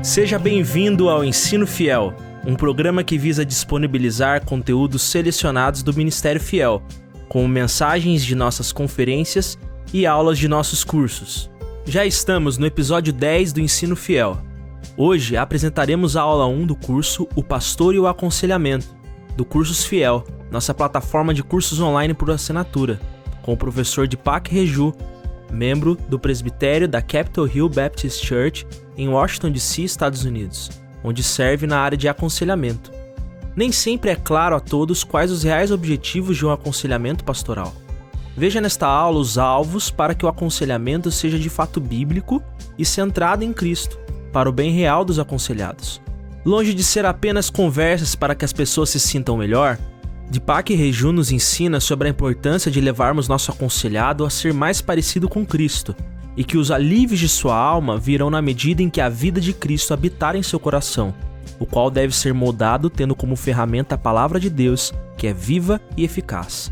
Seja bem-vindo ao Ensino Fiel, um programa que visa disponibilizar conteúdos selecionados do Ministério Fiel, como mensagens de nossas conferências e aulas de nossos cursos. Já estamos no episódio 10 do Ensino Fiel. Hoje apresentaremos a aula 1 do curso O Pastor e o Aconselhamento, do Cursos Fiel, nossa plataforma de cursos online por assinatura, com o professor Deepak Reju, membro do presbitério da Capitol Hill Baptist Church em Washington, D.C., Estados Unidos, onde serve na área de aconselhamento. Nem sempre é claro a todos quais os reais objetivos de um aconselhamento pastoral. Veja nesta aula os alvos para que o aconselhamento seja de fato bíblico e centrado em Cristo, para o bem real dos aconselhados. Longe de ser apenas conversas para que as pessoas se sintam melhor, Deepak Reju nos ensina sobre a importância de levarmos nosso aconselhado a ser mais parecido com Cristo, e que os alívios de sua alma virão na medida em que a vida de Cristo habitar em seu coração, o qual deve ser moldado tendo como ferramenta a palavra de Deus, que é viva e eficaz.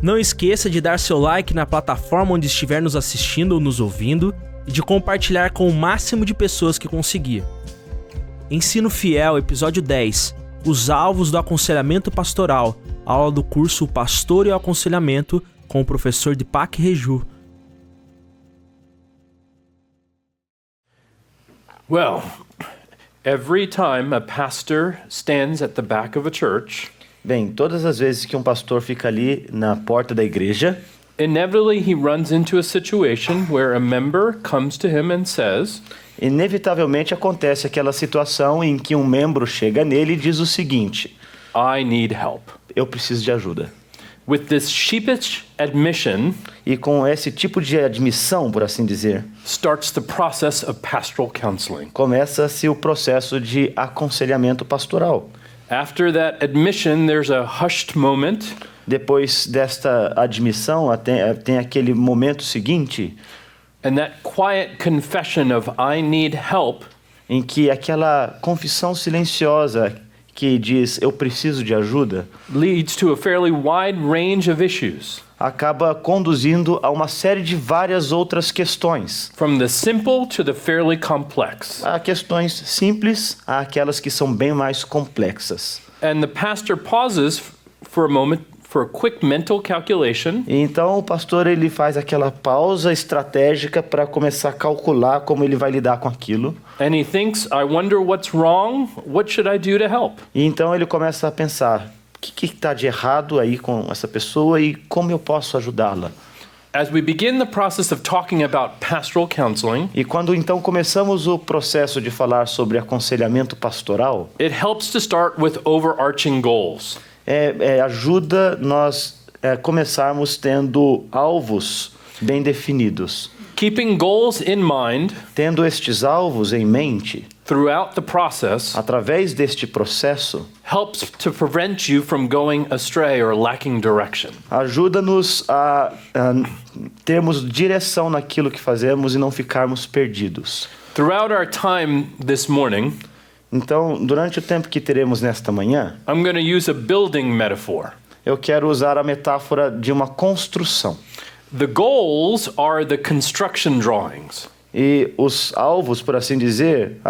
Não esqueça de dar seu like na plataforma onde estiver nos assistindo ou nos ouvindo e de compartilhar com o máximo de pessoas que conseguir. Ensino Fiel, episódio 10. Os alvos do aconselhamento pastoral, aula do curso O Pastor e o Aconselhamento, com o professor Deepak Reju. Well, every time a pastor stands at the back of a church, Bem, todas as vezes que um pastor fica ali na porta da igreja, inevitably he runs into a situation where a member comes to him and says, inevitavelmente acontece aquela situação em que um membro chega nele e diz o seguinte: I need help. eu preciso de ajuda. With this sheepish admission E com esse tipo de admissão, por assim dizer, starts the process of pastoral counseling. começa-se o processo de aconselhamento pastoral. After that admission, there's a hushed moment Depois desta admissão, tem aquele momento seguinte, and that quiet confession of I need help em que aquela confissão silenciosa que diz eu preciso de ajuda, leads to a fairly wide range of issues, acaba conduzindo a uma série de várias outras questões. from the simple to the fairly complex. Há questões simples, há aquelas que são bem mais complexas. And the pastor pauses for a moment for a quick mental calculation E então o pastor ele faz aquela pausa estratégica para começar a calcular como ele vai lidar com aquilo. and he thinks, I wonder what's wrong. What should I do to help? E então ele começa a pensar, o que está de errado aí com essa pessoa e como eu posso ajudá-la? As we begin the process of talking about pastoral counseling, E quando então começamos o processo de falar sobre aconselhamento pastoral, it helps to start with overarching goals. ajuda nós começarmos tendo alvos bem definidos. Keeping goals in mind Tendo estes alvos em mente, throughout the process através deste processo, helps to prevent you from going astray or lacking direction. ajuda-nos a termos direção naquilo que fazemos e não ficarmos perdidos. Throughout our time this morning, Então, durante o tempo que teremos nesta manhã, I'm going to use a building metaphor. eu quero usar a metáfora de uma construção. The goals are the construction drawings. E os alvos, por assim dizer,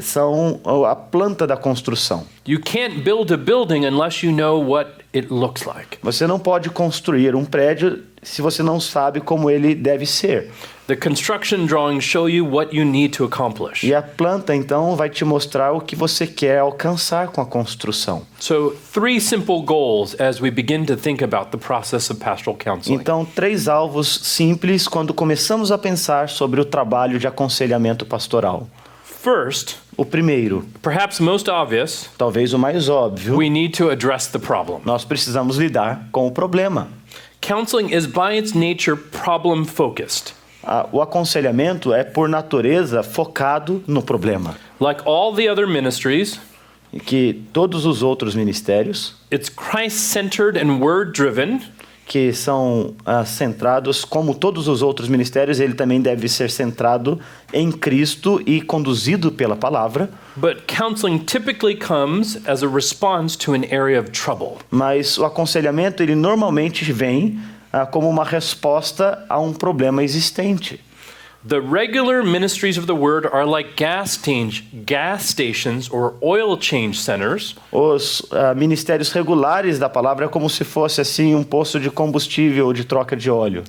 são a planta da construção. You can't build a building unless you know what it looks like. Você não pode construir um prédio se você não sabe como ele deve ser. The construction drawings show you what you need to accomplish. E a planta, então, vai te mostrar o que você quer alcançar com a construção. So, 3 simple goals as we begin to think about the process of pastoral counseling. Então, 3 alvos simples quando começamos a pensar sobre o trabalho de aconselhamento pastoral. First, O primeiro, perhaps most obvious, talvez o mais óbvio, we need to address the problem. nós precisamos lidar com o problema. Counseling is by its nature problem focused. O aconselhamento é, por natureza, focado no problema. Like all the other ministries, E que todos os outros ministérios, it's Christ-centered and word-driven, que são centrados, como todos os outros ministérios, ele também deve ser centrado em Cristo e conduzido pela palavra. but counseling typically comes as a response to an area of trouble. Mas o aconselhamento, ele normalmente vem como uma resposta a um problema existente. The regular ministries of the word are like gas stations or oil change centers. Os ministérios regulares da palavra é como se fosse assim um posto de combustível ou de troca de óleo.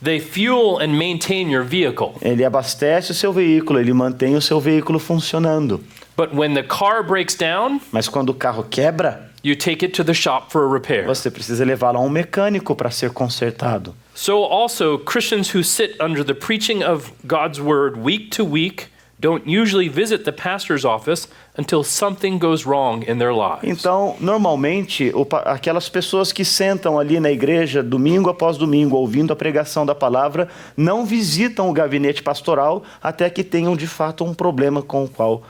They fuel and maintain your vehicle. Ele abastece o seu veículo, ele mantém o seu veículo funcionando. But when the car breaks down, Mas quando o carro quebra, you take it to the shop for a repair. você precisa levá-lo a um mecânico para ser consertado. So also, Christians who sit under the preaching of God's word week to week don't usually visit the pastor's office until something goes wrong in their lives. Então, normalmente, aquelas pessoas que sentam ali na igreja domingo após domingo, ouvindo a pregação da palavra, não visitam o gabinete pastoral até que tenham de fato um problema com o qual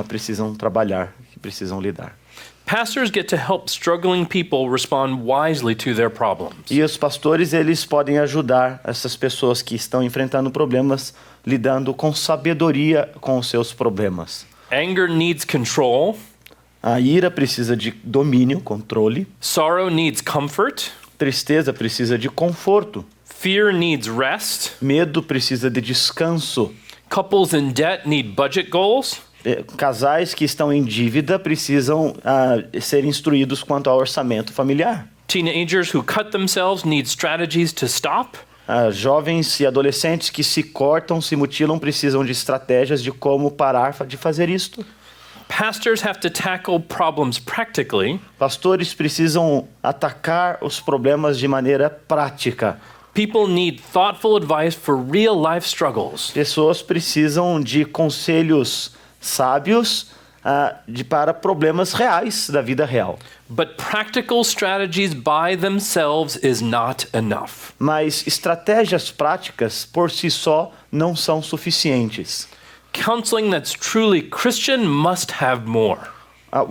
precisam trabalhar, que precisam lidar. Pastors get to help struggling people respond wisely to their problems. E os pastores, eles podem ajudar essas pessoas que estão enfrentando problemas, lidando com sabedoria com os seus problemas. Anger needs control. A ira precisa de domínio, controle. Sorrow needs comfort. Tristeza precisa de conforto. Fear needs rest. Medo precisa de descanso. Couples in debt need budget goals. Casais que estão em dívida precisam ser instruídos quanto ao orçamento familiar. Teenagers who cut themselves need strategies to stop. Jovens e adolescentes que se cortam, se mutilam, precisam de estratégias de como parar de fazer isto. Pastors have to tackle problems practically. Pastores precisam atacar os problemas de maneira prática. People need thoughtful advice for real life struggles. Pessoas precisam de conselhos sábios para problemas reais da vida real. But practical strategies by themselves is not enough. Mas estratégias práticas por si só não são suficientes. Counseling that's truly Christian must have more.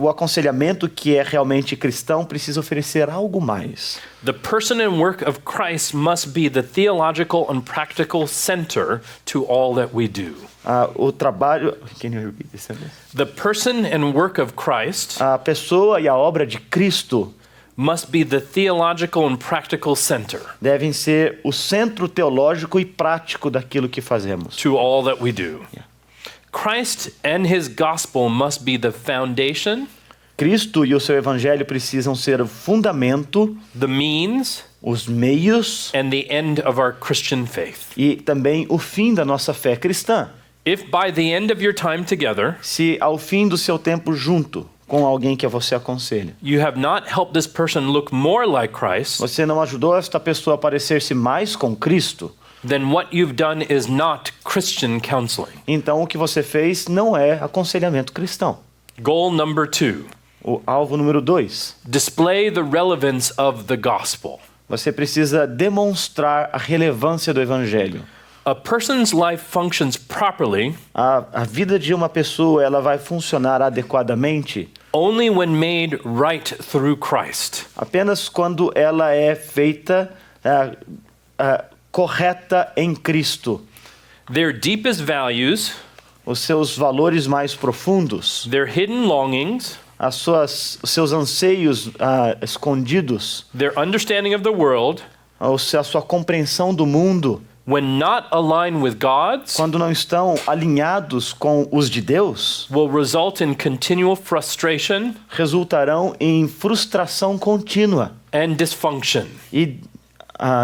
O aconselhamento que é realmente cristão precisa oferecer algo mais. The person and work of Christ must be the theological and practical center to all that we do. O trabalho... Can you repeat this sentence? The person and work of Christ A pessoa e a obra de Cristo must be the theological and practical center devem ser o centro teológico e prático daquilo que fazemos. to all that we do. Christ and his gospel must be the foundation, Cristo e o seu evangelho precisam ser o fundamento, the means, os meios and the end of our Christian faith. e também o fim da nossa fé cristã. If by the end of your time together, Se ao fim do seu tempo junto com alguém que você aconselha, you have not helped this person look more like Christ, você não ajudou esta pessoa a parecer-se mais com Cristo, then what you've done is not Christian counseling. então o que você fez não é aconselhamento cristão. Goal number 2, O alvo número 2. display the relevance of the gospel. Você precisa demonstrar a relevância do evangelho. A person's life functions properly A vida de uma pessoa, ela vai funcionar adequadamente only when made right through Christ. apenas quando ela é feita correta em Cristo. Their deepest values, Os seus valores mais profundos, their hidden longings, os seus anseios escondidos, their understanding of the world, a sua compreensão do mundo, when not aligned with God's, quando não estão alinhados com os de Deus, will result in continual frustration resultarão em frustração contínua and dysfunction. e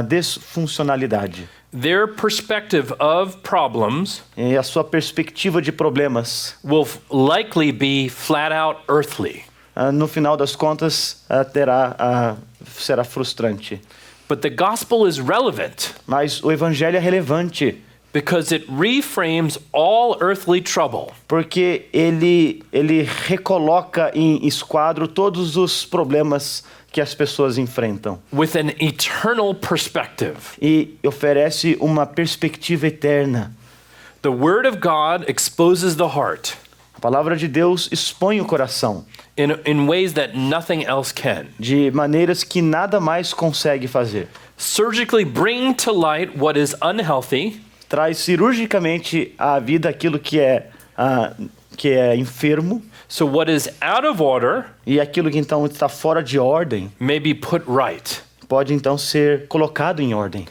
desfuncionalidade. Their perspective of problems E a sua perspectiva de problemas, will likely be flat out earthly. no final das contas, será frustrante. But the gospel is relevant Mas o evangelho é relevante, because it reframes all earthly trouble porque ele recoloca em esquadro todos os problemas que as pessoas enfrentam with an eternal perspective. e oferece uma perspectiva eterna. The word of God exposes the heart A palavra de Deus expõe o coração in ways that nothing else can. de maneiras que nada mais consegue fazer. Surgically bring to light what is unhealthy Traz cirurgicamente à vida aquilo que é enfermo, so what is out of order e aquilo que então está fora de ordem may be put right. pode então ser colocado em ordem.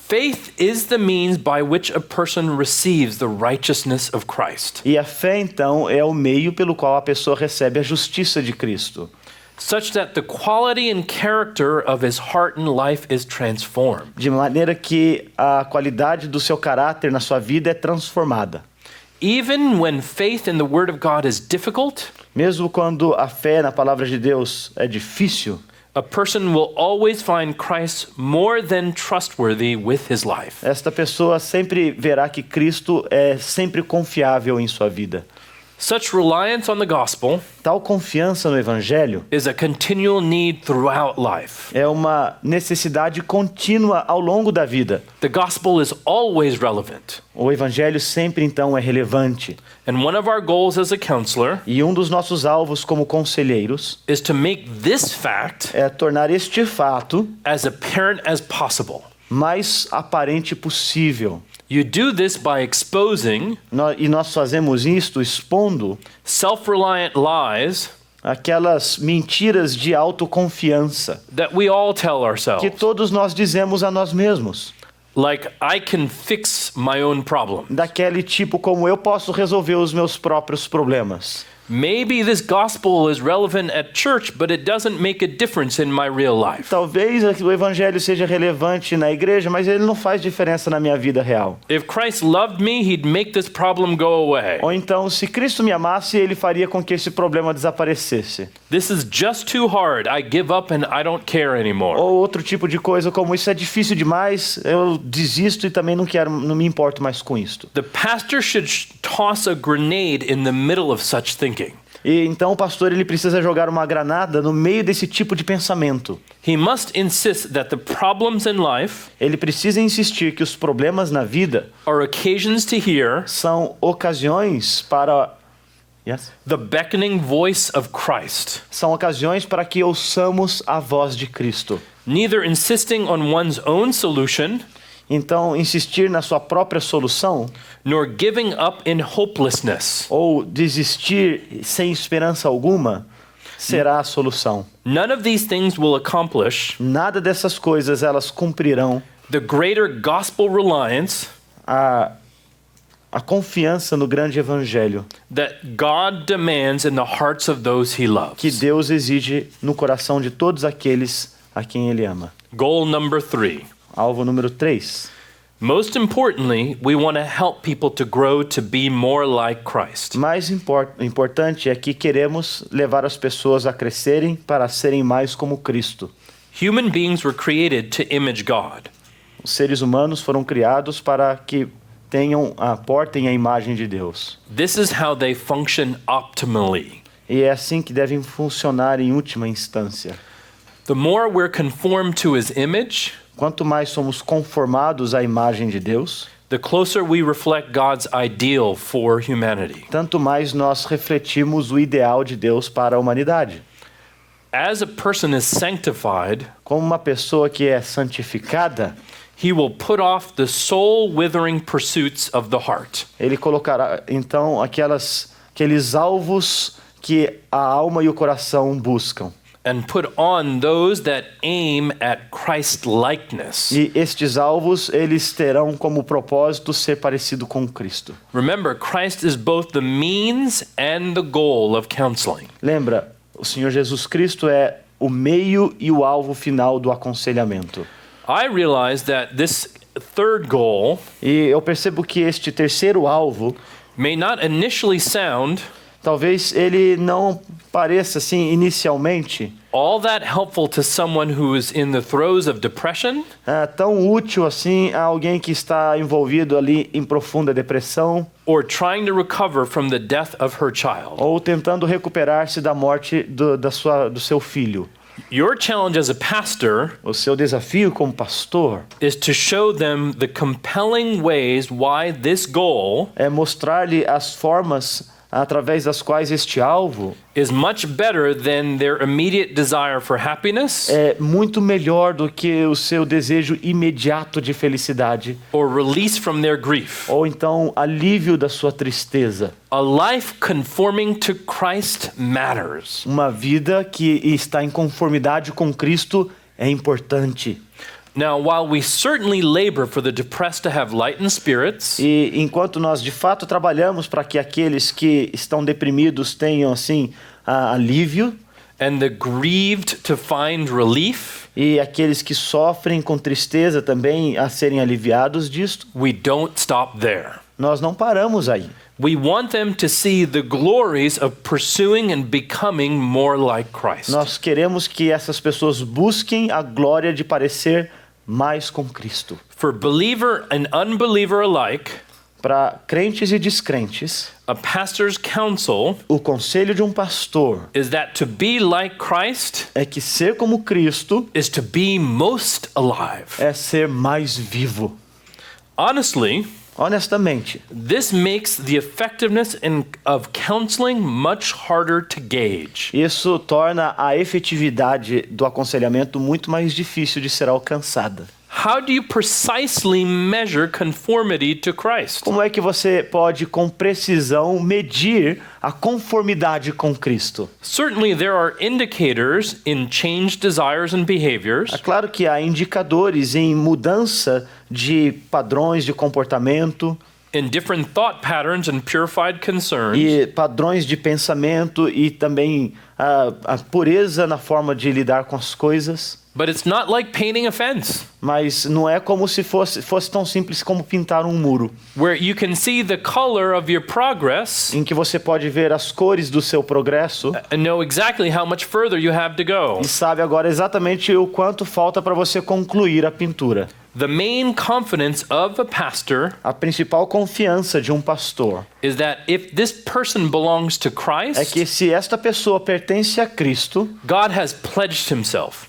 Faith is the means by which a person receives the righteousness of Christ, E a fé, então, é o meio pelo qual a pessoa recebe a justiça de Cristo, such that the quality and character of his heart and life is transformed. de maneira que a qualidade do seu caráter na sua vida é transformada. Even when faith in the Word of God is difficult, Mesmo quando a fé na palavra de Deus é difícil, a person will always find Christ more than trustworthy with his life. esta pessoa sempre verá que Cristo é sempre confiável em sua vida. Such reliance on the gospel Tal confiança no Evangelho is a continual need throughout life. é uma necessidade contínua ao longo da vida. The gospel is always relevant. O Evangelho sempre, então, é relevante. And one of our goals as a counselor E um dos nossos alvos como conselheiros is to make this fact é tornar este fato as apparent as possible. mais aparente possível. You do this by exposing E nós fazemos isto expondo self-reliant lies aquelas mentiras de autoconfiança that we all tell que ourselves. todos nós dizemos a nós mesmos. Like, I can fix my own problem. Daquele tipo como eu posso resolver os meus próprios problemas. Maybe this gospel is relevant at church, but it doesn't make a difference in my real life. Talvez o evangelho seja relevante na igreja, mas ele não faz diferença na minha vida real. If Christ loved me, he'd make this problem go away. Ou então, se Cristo me amasse, ele faria com que esse problema desaparecesse. This is just too hard. I give up and I don't care anymore. Ou outro tipo de coisa como isso é difícil demais, eu desisto e também não me importo mais com isto. The pastor should toss a grenade in the middle of such thinking. E então o pastor ele precisa jogar uma granada no meio desse tipo de pensamento. He must insist that the problems in life Ele precisa insistir que os problemas na vida are occasions to hear são ocasiões para the beckoning voice of Christ, são ocasiões para que ouçamos a voz de Cristo. neither insisting on one's own solution Então, insistir na sua própria solução nor giving up in hopelessness. ou desistir sem esperança alguma será a solução. None of these things will accomplish Nada dessas coisas elas cumprirão the greater gospel reliance a confiança no grande evangelho that God demands in the hearts of those he loves. que Deus exige no coração de todos aqueles a quem ele ama. Goal number 3. Alvo número 3. Most importantly, we want to help people to grow to be more like Christ. Mais importante é que queremos levar as pessoas a crescerem para serem mais como Cristo. Human beings were created to image God. Os seres humanos foram criados para que portem a imagem de Deus. This is how they function optimally. E é assim que devem funcionar em última instância. The more we're conformed to his image, Quanto mais somos conformados à imagem de Deus, the closer we reflect God's ideal for humanity. tanto mais nós refletimos o ideal de Deus para a humanidade. As a person is sanctified, Como uma pessoa que é santificada, he will put off the soul-withering pursuits of the heart. ele colocará então aqueles alvos que a alma e o coração buscam. And put on those that aim at Christ-likeness. E estes alvos, eles terão como propósito ser parecido com Cristo. Remember, Christ is both the means and the goal of counseling. Lembra, o Senhor Jesus Cristo é o meio e o alvo final do aconselhamento. I realize that this third goal E eu percebo que este terceiro alvo, may not initially sound talvez ele não pareça assim inicialmente all that helpful to someone who is in the throes of depression tão útil assim a alguém que está envolvido ali em profunda depressão or trying to recover from the death of her child. ou tentando recuperar-se da morte do seu filho. Your challenge as a pastor O seu desafio como pastor is to show them the compelling ways why this goal é mostrar-lhe as formas através das quais este alvo is much better than their immediate desire for happiness é muito melhor do que o seu desejo imediato de felicidade or release from their grief. ou então alívio da sua tristeza. A life conforming to Christ matters. Uma vida que está em conformidade com Cristo é importante. Now, while we certainly labor for the depressed to have lightened spirits, E enquanto nós de fato trabalhamos para que aqueles que estão deprimidos tenham assim alívio, and the grieved to find relief, e aqueles que sofrem com tristeza também a serem aliviados disto, we don't stop there. nós não paramos aí. We want them to see the glories of pursuing and becoming more like Christ. Nós queremos que essas pessoas busquem a glória de parecer mais com Cristo. For believer and unbeliever alike, Para crentes e descrentes, a pastor's counsel o conselho de um pastor is that to be like Christ é que ser como Cristo is to be most alive. é ser mais vivo. Honestly, Honestamente, this makes the effectiveness of counseling much harder to gauge. isso torna a efetividade do aconselhamento muito mais difícil de ser alcançada. How do you precisely measure conformity to Christ? Como é que você pode, com precisão, medir a conformidade com Cristo? Certainly, there are indicators in changed desires and behaviors, É claro que há indicadores em mudança de padrões de comportamento in different thought patterns and purified concerns, e padrões de pensamento e também a pureza na forma de lidar com as coisas. but it's not like painting a fence, Mas não é como se fosse tão simples como pintar um muro, where you can see the color of your progress em que você pode ver as cores do seu progresso and know exactly how much further you have to go. e sabe agora exatamente o quanto falta para você concluir a pintura. The main confidence of a pastor A principal confiança de um pastor is that if this person belongs to é Christ, que se esta pessoa pertence a Cristo, God has pledged himself.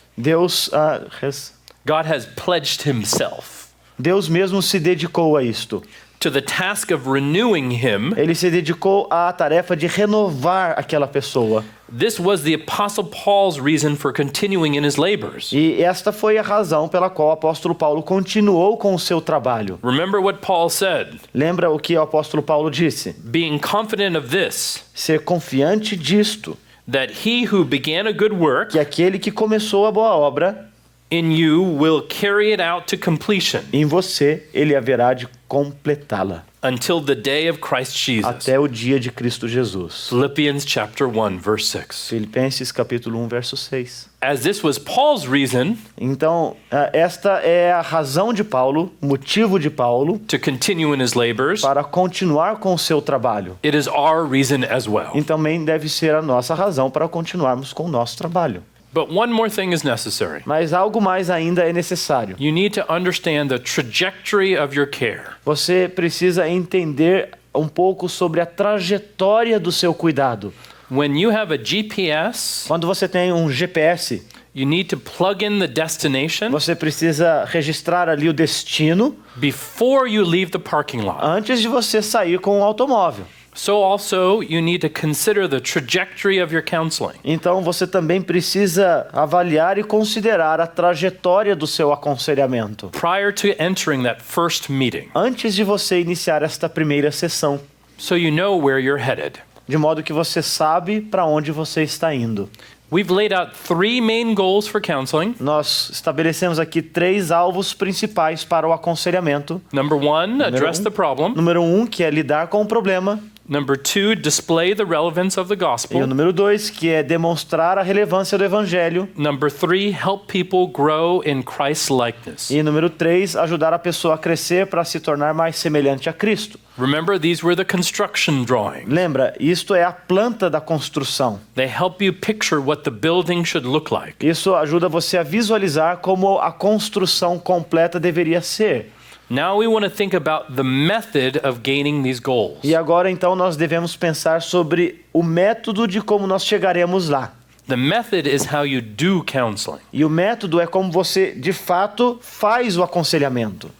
God has pledged himself Deus mesmo se dedicou a isto. to the task of renewing him. Ele se dedicou à tarefa de renovar aquela pessoa. This was the Apostle Paul's reason for continuing in his labors. E esta foi a razão pela qual o apóstolo Paulo continuou com o seu trabalho. Remember what Paul said, Lembra o que o apóstolo Paulo disse? being confident of this, Ser confiante disto, that he who began a good work que aquele que começou a boa obra, in you will carry it out to completion em você ele haverá de completá-la until the day of Christ Jesus. até o dia de Cristo Jesus. Philippians chapter 1 verse 6. Filipenses capítulo 1, verso 6. As this was Paul's reason Então, esta é a razão de Paulo, o motivo de Paulo to continue in his labors, para continuar com o seu trabalho. it is our reason as well. E também deve ser a nossa razão para continuarmos com o nosso trabalho. But one more thing is necessary. Mas algo mais ainda é necessário. You need to understand the trajectory of your care. Você precisa entender um pouco sobre a trajetória do seu cuidado. When you have a GPS, Quando você tem um GPS, you need to plug in the destination você precisa registrar ali o destino before you leave the parking lot. antes de você sair com o automóvel. So also you need to consider the trajectory of your counseling. Então você também precisa avaliar e considerar a trajetória do seu aconselhamento Prior to entering that first meeting, antes de você iniciar esta primeira sessão, so you know where you're headed. de modo que você sabe para onde você está indo. We've laid out 3 main goals for counseling. Nós estabelecemos aqui 3 alvos principais para o aconselhamento. Number 1, address the problem. Número 1, que é lidar com o problema. Number 2, display the relevance of the E o gospel. número 2, que é demonstrar a relevância do evangelho. Number 3, help people grow in Christ's likeness. E número 3, ajudar a pessoa a crescer para se tornar mais semelhante a Cristo. Remember, these were the construction drawings. Lembra, isto é a planta da construção. They help you picture what the building should look like. Isso ajuda você a visualizar como a construção completa deveria ser. Now we want to think about the method of gaining these goals. E agora então nós devemos pensar sobre o método de como nós chegaremos lá. The method is how you do counseling. E o método é como você de fato faz o aconselhamento.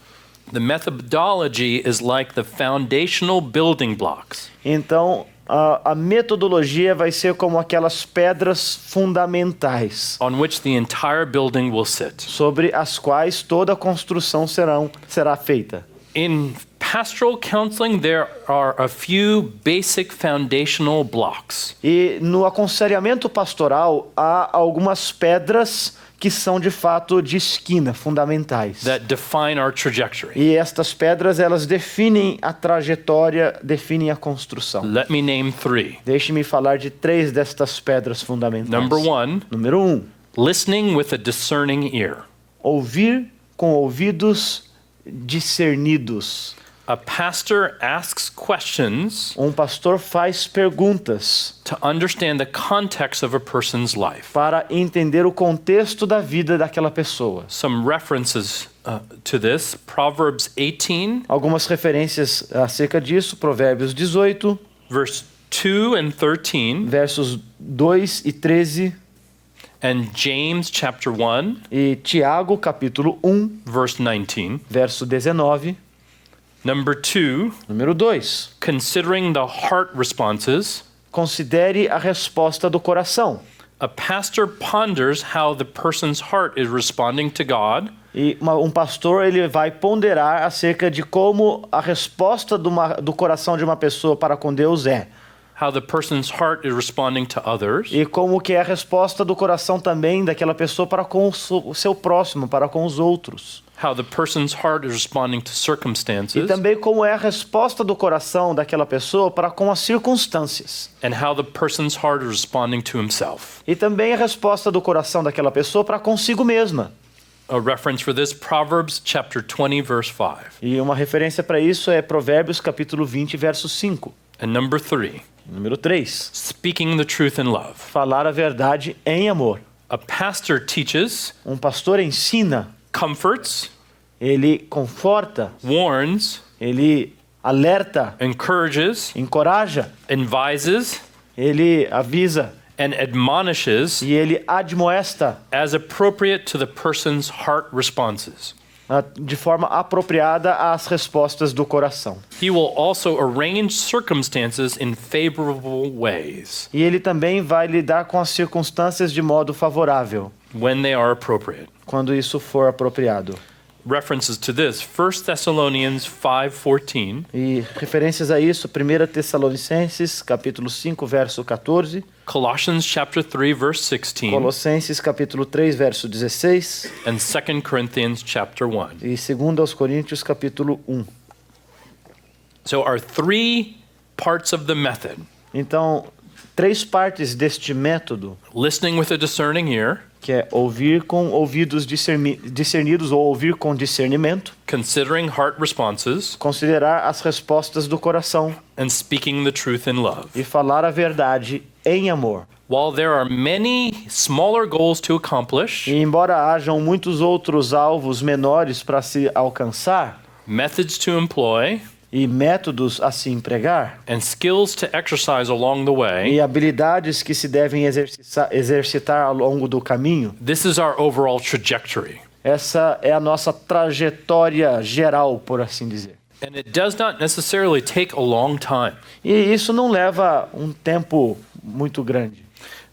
The methodology is like the foundational building blocks. Então a metodologia vai ser como aquelas pedras fundamentais On which the entire building will sit. sobre as quais toda a construção será feita. In pastoral counseling, there are a few basic foundational blocks. E no aconselhamento pastoral há algumas pedras que são de fato de esquina, fundamentais. that define our trajectory. E estas pedras, elas definem a trajetória, definem a construção. Let me name 3. Deixe-me falar de 3 destas pedras fundamentais. Number 1, Número 1, listening with a discerning ear. ouvir com ouvidos discernidos. A pastor asks questions Um pastor faz perguntas to understand the context of a person's life. para entender o contexto da vida daquela pessoa. Some references to this: Proverbs 18, Algumas referências acerca disso, Provérbios 18, verse 2 and 13, versos 2 e 13, and James chapter 1, e Tiago, capítulo 1, verse 19. verso 19. Number 2, Número 2, considering the heart responses. considere a resposta do coração. A pastor ponders how the person's heart is responding to God, E um pastor, ele vai ponderar acerca de como a resposta do coração de uma pessoa para com Deus é. how the person's heart is responding to others, E como que é a resposta do coração também daquela pessoa para com o seu próximo, para com os outros. how the person's heart is responding to E circumstances, também como é a resposta do coração daquela pessoa para com as circunstâncias. and how the person's heart is responding to himself. E também a resposta do coração daquela pessoa para consigo mesma. A reference for this, Proverbs chapter 20, verse 5. E uma referência para isso é Provérbios capítulo 20, verso 5. And number 3, Número 3. speaking the truth in love. Falar a verdade em amor. A pastor teaches, Um pastor ensina, comforts, ele conforta, warns, ele alerta, encourages, encoraja, advises, ele avisa and admonishes e ele admoesta as appropriate to the person's heart responses. de forma apropriada às respostas do coração. He will also arrange circumstances in favorable ways E ele também vai lidar com as circunstâncias de modo favorável, when they are appropriate. quando isso for apropriado. References to this, 1 Thessalonians 5:14, E referências a isso, 1 Tessalonicenses, capítulo 5, verso 14, Colossians chapter 3 verse 16, Colossenses, capítulo 3, verso 16, and 2 Corinthians chapter 1. e 2 Coríntios, capítulo 1. So our 3 parts of the method: Então, 3 partes deste método, listening with a discerning ear, que é ouvir com ouvidos discernidos ou ouvir com discernimento, considering heart responses, considerar as respostas do coração and speaking the truth in love. e falar a verdade em amor. While there are many smaller goals to accomplish, E embora hajam muitos outros alvos menores para se alcançar methods to employ, e métodos a se empregar, and skills to exercise along the way, e habilidades que se devem exercitar ao longo do caminho, this is our overall trajectory. essa é a nossa trajetória geral, por assim dizer. And it does not necessarily take a long time. E isso não leva um tempo muito grande.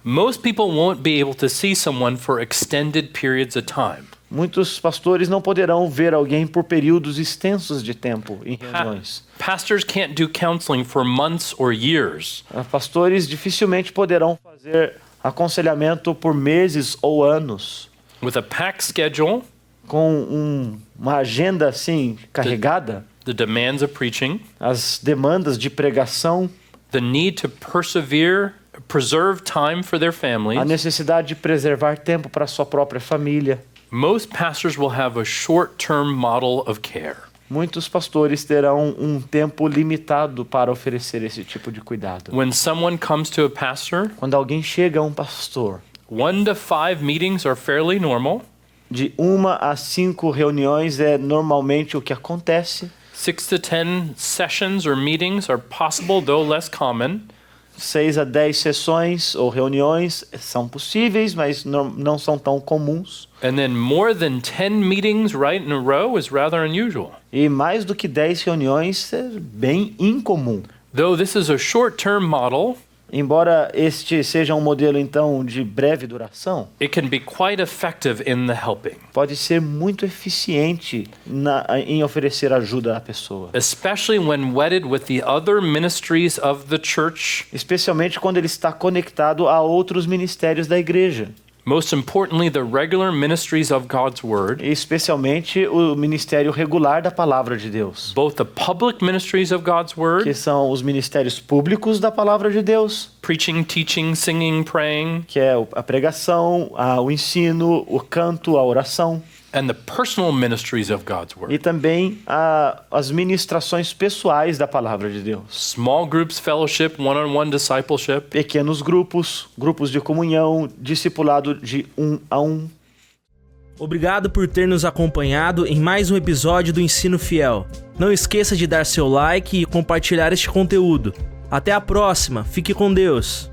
Most people won't be able to see someone for extended periods of time. Muitos pastores não poderão ver alguém por períodos extensos de tempo em reuniões. Pastors can't do counseling for months or years. Pastores dificilmente poderão fazer aconselhamento por meses ou anos. With a packed schedule, Com uma agenda assim carregada, the demands of preaching, as demandas de pregação, the need to preserve time for their a families, necessidade de preservar tempo para sua própria família. most pastors will have a short-term model of care. Muitos pastores terão um tempo limitado para oferecer esse tipo de cuidado. When someone comes to a pastor, Quando alguém chega a um pastor, 1 to 5 meetings are fairly normal. de 1 a 5 reuniões é normalmente o que acontece. 6 to 10 sessions or meetings are possible, though less common. 6 a 10 sessões ou reuniões são possíveis, mas não são tão comuns. And then more than 10 meetings right in a row is rather unusual. E mais do que 10 reuniões é bem incomum. Though this is a short-term model, Embora este seja um modelo, então, de breve duração, it can be quite effective in the helping, pode ser muito eficiente em oferecer ajuda à pessoa. especially when wedded with the other ministries of the church. Especialmente quando ele está conectado a outros ministérios da igreja. Most importantly, the regular ministries of God's Word, e especialmente o ministério regular da palavra de Deus, both the public ministries of God's Word, que são os ministérios públicos da palavra de Deus, preaching, teaching, singing, praying, que é a pregação, o ensino, o canto, a oração, and the personal ministries of God's e Word. também as ministrações pessoais da palavra de Deus. Small groups, fellowship, one-on-one discipleship. Pequenos grupos, grupos de comunhão, discipulado de 1 a 1. Obrigado por ter nos acompanhado em mais um episódio do Ensino Fiel. Não esqueça de dar seu like e compartilhar este conteúdo. Até a próxima, fique com Deus!